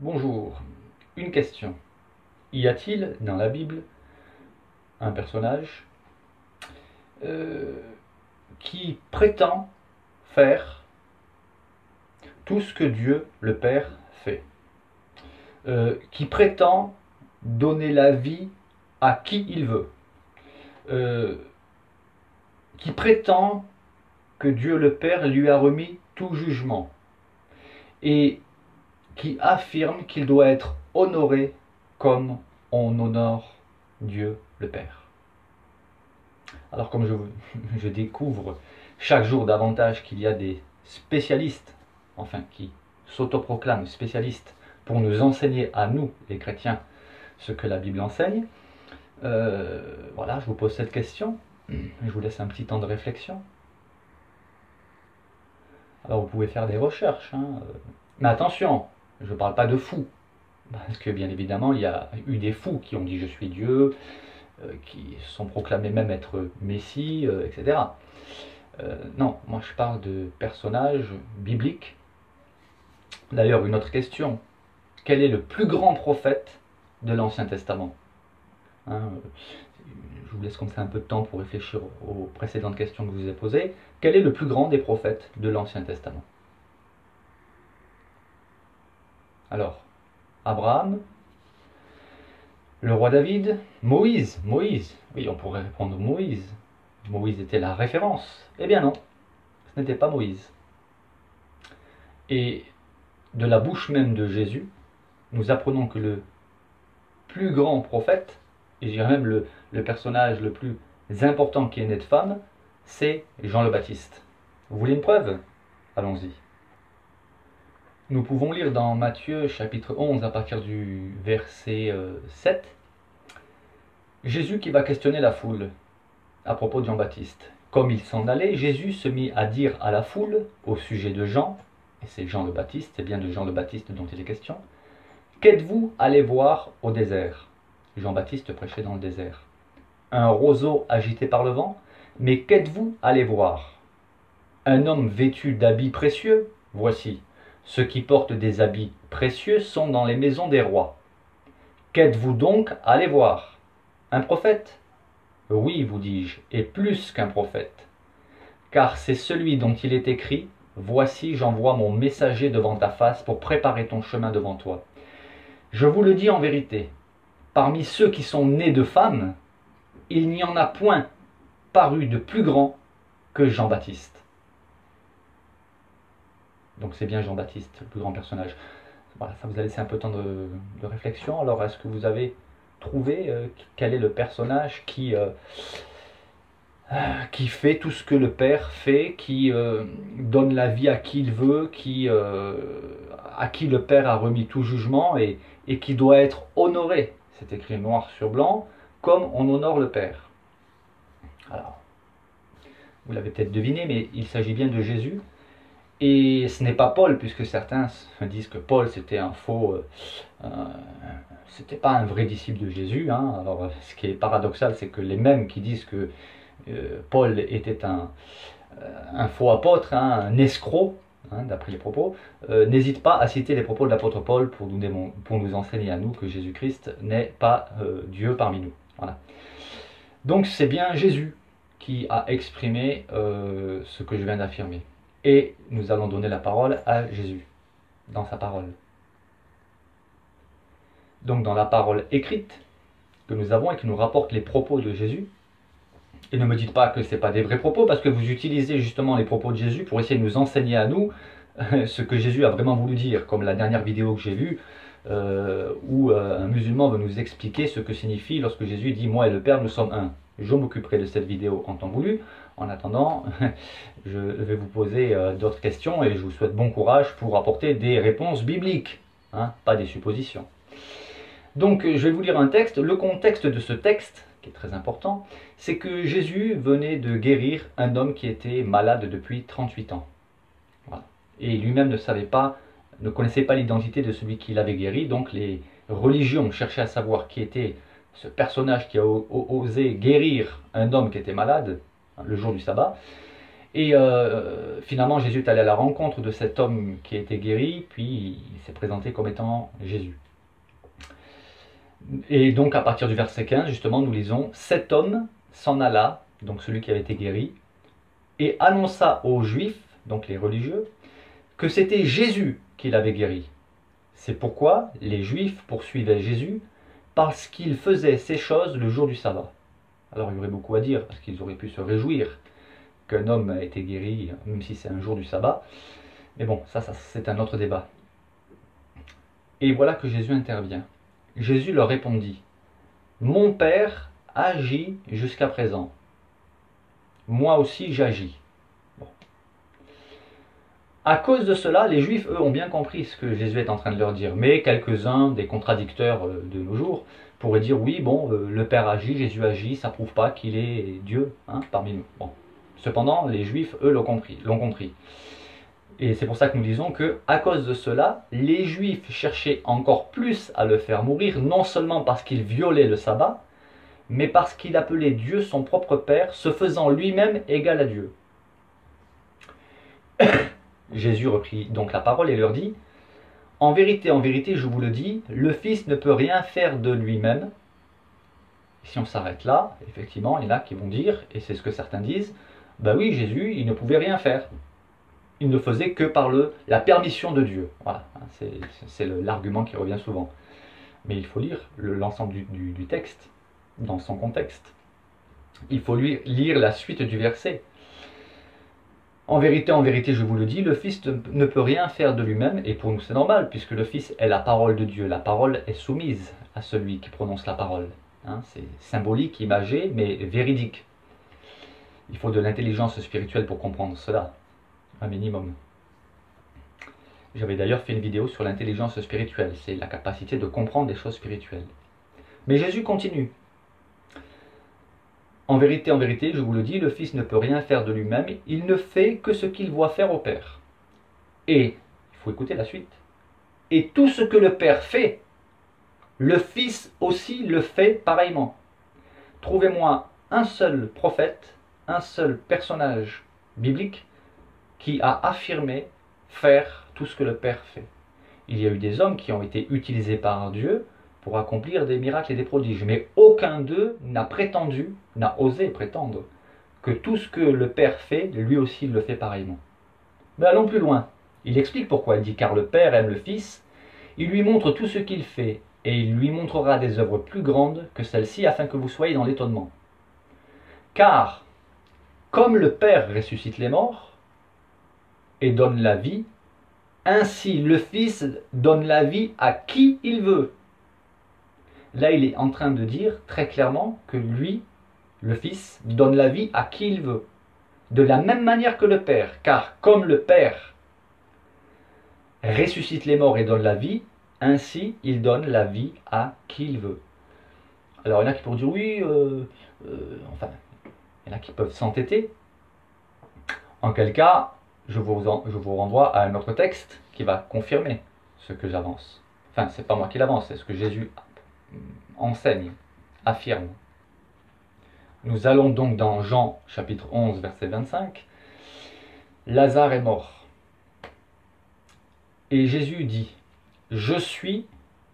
Bonjour, une question. Y a-t-il dans la Bible un personnage qui prétend faire tout ce que Dieu le Père fait, qui prétend donner la vie à qui il veut, euh, qui prétend que Dieu le Père lui a remis tout jugement et qui affirme qu'il doit être honoré comme on honore Dieu le Père. Alors comme je découvre chaque jour davantage qu'il y a des spécialistes, enfin qui s'autoproclament spécialistes pour nous enseigner à nous, les chrétiens, ce que la Bible enseigne, voilà, je vous pose cette question, je vous laisse un petit temps de réflexion. Alors vous pouvez faire des recherches, mais attention, je ne parle pas de fous, parce que bien évidemment il y a eu des fous qui ont dit je suis Dieu, qui sont proclamés même être Messie, etc. Non, moi je parle de personnages bibliques. D'ailleurs, une autre question. Quel est le plus grand prophète de l'Ancien Testament? Je vous laisse comme ça un peu de temps pour réfléchir aux précédentes questions que je vous ai posées. Quel est le plus grand des prophètes de l'Ancien Testament? Alors, Abraham, le roi David, Moïse. Oui, on pourrait répondre Moïse. Moïse était la référence. Eh bien non, ce n'était pas Moïse. Et de la bouche même de Jésus, nous apprenons que le plus grand prophète, et je dirais même le personnage le plus important qui est né de femme, c'est Jean le Baptiste. Vous voulez une preuve? Allons-y. Nous pouvons lire dans Matthieu chapitre 11 à partir du verset 7, Jésus qui va questionner la foule à propos de Jean-Baptiste. Comme il s'en allait, Jésus se mit à dire à la foule au sujet de Jean, et c'est Jean le Baptiste, c'est bien de Jean le Baptiste dont il est question, qu'êtes-vous allé voir au désert? Jean-Baptiste prêchait dans le désert. Un roseau agité par le vent? Mais qu'êtes-vous allé voir? Un homme vêtu d'habits précieux? Voici, ceux qui portent des habits précieux sont dans les maisons des rois. Qu'êtes-vous donc allé voir? Un prophète? Oui, vous dis-je, et plus qu'un prophète. Car c'est celui dont il est écrit, voici j'envoie mon messager devant ta face pour préparer ton chemin devant toi. Je vous le dis en vérité, parmi ceux qui sont nés de femmes, il n'y en a point paru de plus grand que Jean-Baptiste. Donc c'est bien Jean-Baptiste, le plus grand personnage. Voilà, ça vous a laissé un peu de temps de réflexion. Alors est-ce que vous avez trouvé quel est le personnage qui fait tout ce que le Père fait, qui donne la vie à qui il veut, à qui le Père a remis tout jugement et qui doit être honoré, c'est écrit noir sur blanc, comme on honore le Père. Alors, vous l'avez peut-être deviné, mais il s'agit bien de Jésus. Et ce n'est pas Paul, puisque certains disent que Paul c'était un faux, c'était pas un vrai disciple de Jésus. Alors, ce qui est paradoxal, c'est que les mêmes qui disent que Paul était un faux apôtre, un escroc, d'après les propos, n'hésitent pas à citer les propos de l'apôtre Paul pour nous enseigner à nous que Jésus-Christ n'est pas Dieu parmi nous. Voilà. Donc c'est bien Jésus qui a exprimé ce que je viens d'affirmer. Et nous allons donner la parole à Jésus, dans sa parole. Donc dans la parole écrite que nous avons et qui nous rapporte les propos de Jésus, et ne me dites pas que ce n'est pas des vrais propos, parce que vous utilisez justement les propos de Jésus pour essayer de nous enseigner à nous ce que Jésus a vraiment voulu dire, comme la dernière vidéo que j'ai vue, où un musulman veut nous expliquer ce que signifie lorsque Jésus dit « Moi et le Père, nous sommes un ». Je m'occuperai de cette vidéo en temps voulu. En attendant, je vais vous poser d'autres questions et je vous souhaite bon courage pour apporter des réponses bibliques, pas des suppositions. Donc je vais vous lire un texte. Le contexte de ce texte, qui est très important, c'est que Jésus venait de guérir un homme qui était malade depuis 38 ans. Voilà. Et lui-même ne connaissait pas l'identité de celui qui l'avait guéri, donc les religions cherchaient à savoir qui était ce personnage qui a osé guérir un homme qui était malade le jour du sabbat. Et finalement, Jésus est allé à la rencontre de cet homme qui a été guéri, puis il s'est présenté comme étant Jésus. Et donc à partir du verset 15, justement, nous lisons « Cet homme s'en alla », donc celui qui avait été guéri, et annonça aux Juifs, donc les religieux, que c'était Jésus qui l'avait guéri. C'est pourquoi les Juifs poursuivaient Jésus, parce qu'il faisait ces choses le jour du sabbat. Alors il y aurait beaucoup à dire, parce qu'ils auraient pu se réjouir qu'un homme a été guéri, même si c'est un jour du sabbat. Mais bon, ça c'est un autre débat. Et voilà que Jésus intervient. Jésus leur répondit, « Mon Père agit jusqu'à présent. Moi aussi j'agis. » Bon. À cause de cela, les Juifs, eux, ont bien compris ce que Jésus est en train de leur dire. Mais quelques-uns des contradicteurs de nos jours pourraient dire, oui, bon, le Père agit, Jésus agit, ça ne prouve pas qu'il est Dieu parmi nous. Bon. Cependant, les Juifs, eux, l'ont compris. Et c'est pour ça que nous disons que, à cause de cela, les Juifs cherchaient encore plus à le faire mourir, non seulement parce qu'il violait le sabbat, mais parce qu'il appelait Dieu son propre Père, se faisant lui-même égal à Dieu. Jésus reprit donc la parole et leur dit, « En vérité, je vous le dis, le Fils ne peut rien faire de lui-même. » Si on s'arrête là, effectivement, il y en a qui vont dire, et c'est ce que certains disent, « Ben oui, Jésus, il ne pouvait rien faire. Il ne faisait que par la permission de Dieu. » Voilà, c'est l'argument qui revient souvent. Mais il faut lire l'ensemble du texte, dans son contexte. Il faut lire la suite du verset. En vérité, je vous le dis, le Fils ne peut rien faire de lui-même, et pour nous c'est normal, puisque le Fils est la parole de Dieu. La parole est soumise à celui qui prononce la parole. C'est symbolique, imagé, mais véridique. Il faut de l'intelligence spirituelle pour comprendre cela, un minimum. J'avais d'ailleurs fait une vidéo sur l'intelligence spirituelle, c'est la capacité de comprendre des choses spirituelles. Mais Jésus continue. En vérité, je vous le dis, le Fils ne peut rien faire de lui-même, il ne fait que ce qu'il voit faire au Père. Et, il faut écouter la suite, et tout ce que le Père fait, le Fils aussi le fait pareillement. Trouvez-moi un seul prophète, un seul personnage biblique qui a affirmé faire tout ce que le Père fait. Il y a eu des hommes qui ont été utilisés par Dieu pour accomplir des miracles et des prodiges. Mais aucun d'eux n'a osé prétendre que tout ce que le Père fait, lui aussi il le fait pareillement. Mais allons plus loin. Il explique pourquoi. Il dit, car le Père aime le Fils, il lui montre tout ce qu'il fait, et il lui montrera des œuvres plus grandes que celles-ci, afin que vous soyez dans l'étonnement. Car, comme le Père ressuscite les morts, et donne la vie, ainsi le Fils donne la vie à qui il veut. Là, il est en train de dire très clairement que lui, le Fils, donne la vie à qui il veut. De la même manière que le Père, car comme le Père ressuscite les morts et donne la vie, ainsi il donne la vie à qui il veut. Alors il y en a qui pourraient dire oui, enfin, il y en a qui peuvent s'entêter. En quel cas, je vous renvoie à un autre texte qui va confirmer ce que j'avance. Enfin, c'est pas moi qui l'avance, c'est ce que Jésus enseigne, affirme. Nous allons donc dans Jean chapitre 11 verset 25. Lazare est mort. Et Jésus dit, je suis,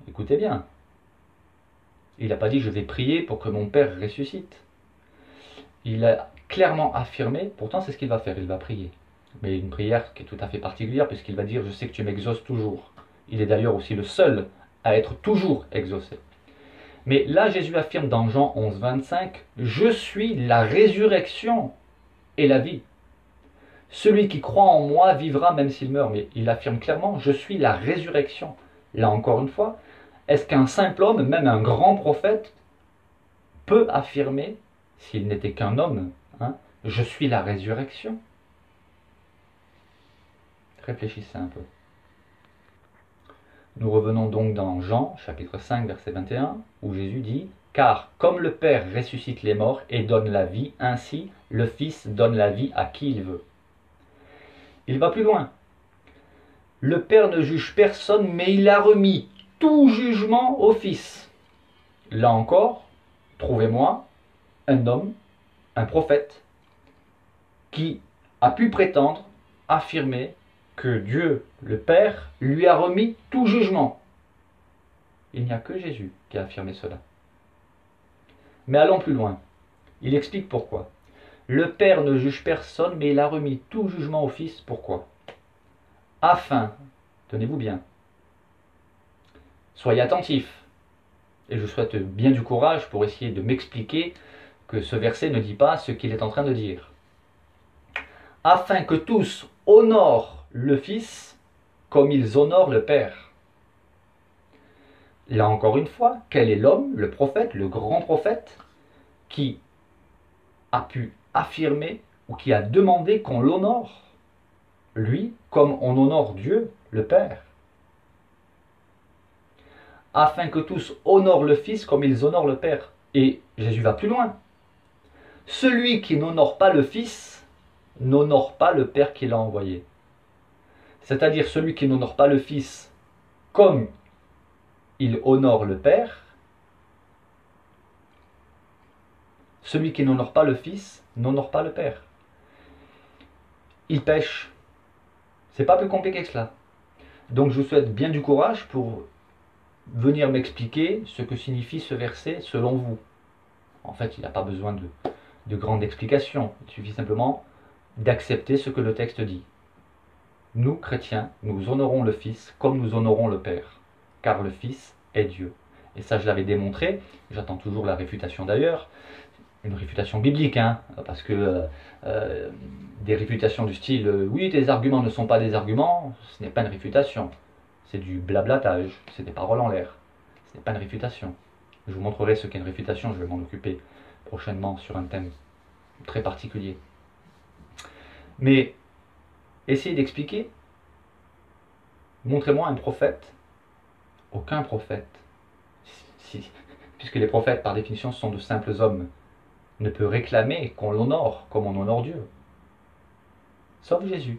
écoutez bien, il n'a pas dit je vais prier pour que mon Père ressuscite. Il a clairement affirmé, pourtant c'est ce qu'il va faire, il va prier. Mais une prière qui est tout à fait particulière puisqu'il va dire je sais que tu m'exauces toujours. Il est d'ailleurs aussi le seul à être toujours exaucé. Mais là, Jésus affirme dans Jean 11, 25, « Je suis la résurrection et la vie. Celui qui croit en moi vivra même s'il meurt. » Mais il affirme clairement, « Je suis la résurrection. » Là encore une fois, est-ce qu'un simple homme, même un grand prophète, peut affirmer, s'il n'était qu'un homme, « Je suis la résurrection » ? Réfléchissez un peu. Nous revenons donc dans Jean, chapitre 5, verset 21, où Jésus dit « Car comme le Père ressuscite les morts et donne la vie, ainsi le Fils donne la vie à qui il veut. » Il va plus loin. « Le Père ne juge personne, mais il a remis tout jugement au Fils. » Là encore, trouvez-moi un homme, un prophète, qui a pu prétendre, affirmer que Dieu, le Père, lui a remis tout jugement. Il n'y a que Jésus qui a affirmé cela. Mais allons plus loin. Il explique pourquoi. Le Père ne juge personne, mais il a remis tout jugement au Fils. Pourquoi? Afin, tenez-vous bien, soyez attentifs, et je souhaite bien du courage pour essayer de m'expliquer que ce verset ne dit pas ce qu'il est en train de dire. Afin que tous honorent le Fils comme ils honorent le Père. Là encore une fois, quel est l'homme, le prophète, le grand prophète, qui a pu affirmer ou qui a demandé qu'on l'honore, lui, comme on honore Dieu, le Père, afin que tous honorent le Fils comme ils honorent le Père. Et Jésus va plus loin. Celui qui n'honore pas le Fils n'honore pas le Père qui l'a envoyé. C'est-à-dire celui qui n'honore pas le Fils comme il honore le Père, celui qui n'honore pas le Fils n'honore pas le Père. Il pêche. C'est pas plus compliqué que cela. Donc je vous souhaite bien du courage pour venir m'expliquer ce que signifie ce verset selon vous. En fait, il n'a pas besoin de grandes explications. Il suffit simplement d'accepter ce que le texte dit. Nous, chrétiens, nous honorons le Fils comme nous honorons le Père, car le Fils est Dieu. Et ça, je l'avais démontré. J'attends toujours la réfutation d'ailleurs. Une réfutation biblique, hein, parce que des réfutations du style oui, tes arguments ne sont pas des arguments, ce n'est pas une réfutation, c'est du blablatage, c'est des paroles en l'air, ce n'est pas une réfutation. Je vous montrerai ce qu'est une réfutation, je vais m'en occuper prochainement sur un thème très particulier. Mais essayez d'expliquer, montrez-moi un prophète, aucun prophète, puisque les prophètes par définition sont de simples hommes, ne peut réclamer qu'on l'honore comme on honore Dieu. Sauf Jésus.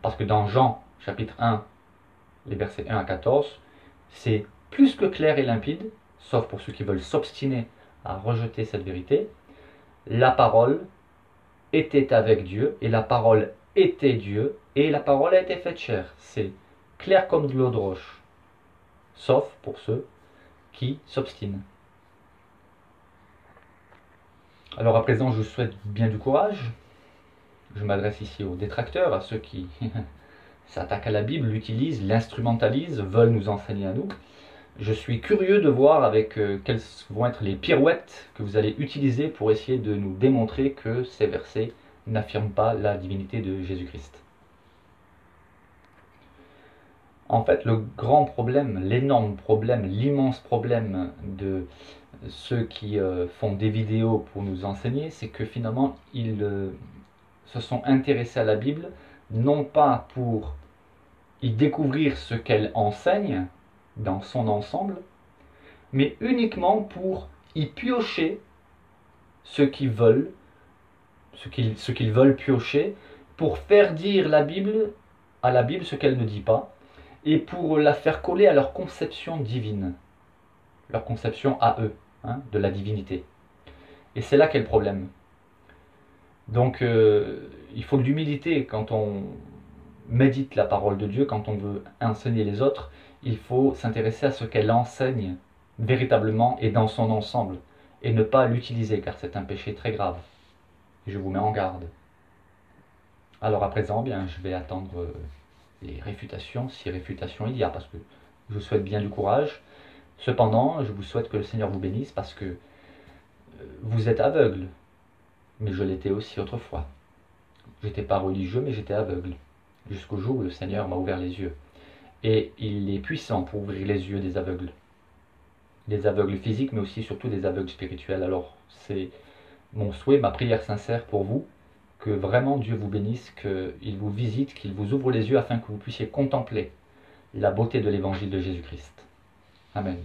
Parce que dans Jean, chapitre 1, les versets 1 à 14, c'est plus que clair et limpide, sauf pour ceux qui veulent s'obstiner à rejeter cette vérité. La parole était avec Dieu, et la parole était Dieu, et la parole a été faite chair. C'est clair comme de l'eau de roche. Sauf pour ceux qui s'obstinent. Alors à présent, je vous souhaite bien du courage. Je m'adresse ici aux détracteurs, à ceux qui s'attaquent à la Bible, l'utilisent, l'instrumentalisent, veulent nous enseigner à nous. Je suis curieux de voir avec quelles vont être les pirouettes que vous allez utiliser pour essayer de nous démontrer que ces versets n'affirment pas la divinité de Jésus-Christ. En fait, le grand problème, l'énorme problème, l'immense problème de ceux qui font des vidéos pour nous enseigner, c'est que finalement, ils se sont intéressés à la Bible, non pas pour y découvrir ce qu'elle enseigne dans son ensemble, mais uniquement pour y piocher ce qu'ils veulent, ce qu'ils veulent piocher, pour faire dire à la Bible ce qu'elle ne dit pas, et pour la faire coller à leur conception divine, leur conception à eux, hein, de la divinité. Et c'est là qu'est le problème. Donc il faut de l'humilité quand on médite la parole de Dieu, quand on veut enseigner les autres, il faut s'intéresser à ce qu'elle enseigne véritablement et dans son ensemble, et ne pas l'utiliser, car c'est un péché très grave. Et je vous mets en garde. Alors à présent, bien, je vais attendre les réfutations, si réfutation il y a, parce que je vous souhaite bien du courage. Cependant, je vous souhaite que le Seigneur vous bénisse, parce que vous êtes aveugle, mais je l'étais aussi autrefois. J'étais pas religieux, mais j'étais aveugle, jusqu'au jour où le Seigneur m'a ouvert les yeux. Et il est puissant pour ouvrir les yeux des aveugles physiques, mais aussi surtout des aveugles spirituels. Alors c'est mon souhait, ma prière sincère pour vous, que vraiment Dieu vous bénisse, qu'il vous visite, qu'il vous ouvre les yeux afin que vous puissiez contempler la beauté de l'évangile de Jésus-Christ. Amen.